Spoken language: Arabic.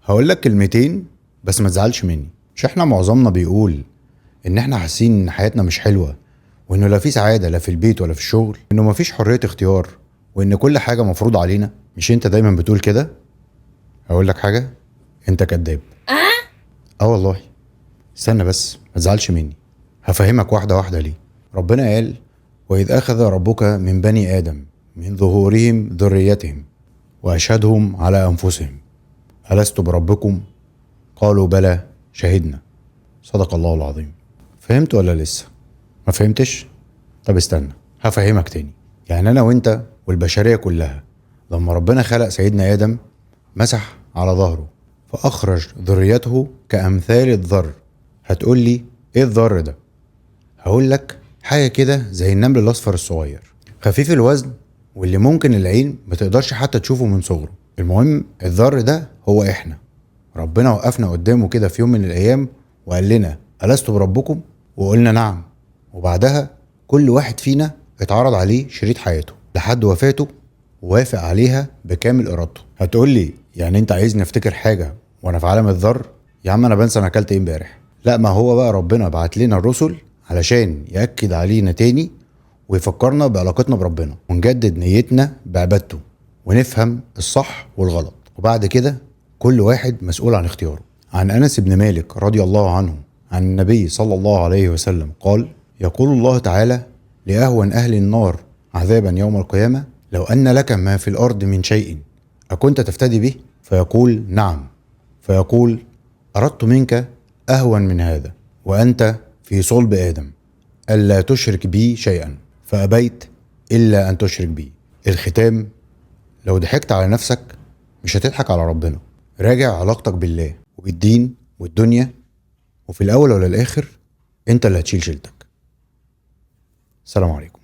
هقول لك كلمتين بس ما تزعلش مني. مش احنا معظمنا بيقول ان احنا حاسين ان حياتنا مش حلوة، وانه لا في سعادة لا في البيت ولا في الشغل، انه ما فيش حرية اختيار، وان كل حاجة مفروض علينا؟ مش انت دايما بتقول كده؟ هقول لك حاجة، انت كذاب. والله. استنى بس ما تزعلش مني، هفهمك واحدة واحدة ليه. ربنا قال: وإذ أخذ ربك من بني آدم من ظهورهم ذريتهم وأشهدهم على أنفسهم ألست بربكم؟ قالوا بلى شهدنا. صدق الله العظيم. فهمت ولا لسه؟ ما فهمتش؟ طب استنى هفهمك تاني. يعني أنا وإنت والبشرية كلها، لما ربنا خلق سيدنا آدم مسح على ظهره فأخرج ذريته كأمثال الذر. هتقول لي إيه الذر ده؟ هقول لك حاجة كده زي النمل الأصفر الصغير، خفيف الوزن، واللي ممكن العين ما تقدرش حتى تشوفه من صغره. المهم الذر ده هو إحنا. ربنا وقفنا قدامه كده في يوم من الأيام وقال لنا: ألست بربكم؟ وقلنا نعم. وبعدها كل واحد فينا اتعرض عليه شريط حياته لحد وفاته، ووافق عليها بكامل إرادته. هتقول لي يعني أنت عايزني أفتكر حاجة وأنا في عالم الذر؟ يا عم أنا بنسى أنا أكلت إيه امبارح. لا، ما هو بقى ربنا بعت لنا الرسل علشان يأكد علينا تاني ويفكرنا بعلاقتنا بربنا، ونجدد نيتنا بعبادته، ونفهم الصح والغلط. وبعد كده كل واحد مسؤول عن اختياره. عن أنس بن مالك رضي الله عنه عن النبي صلى الله عليه وسلم قال: يقول الله تعالى لأهون أهل النار عذابا يوم القيامة: لو أن لك ما في الأرض من شيء أكنت تفتدي به؟ فيقول: نعم. فيقول: أردت منك أهون من هذا وأنت في صلب آدم، ألا تشرك بي شيئا، فأبيت إلا أن تشرك بي. الختام: لو ضحكت على نفسك مش هتضحك على ربنا. راجع علاقتك بالله وبالدين والدنيا، وفي الأول ولا الآخر أنت اللي هتشيل شيلتك. السلام عليكم.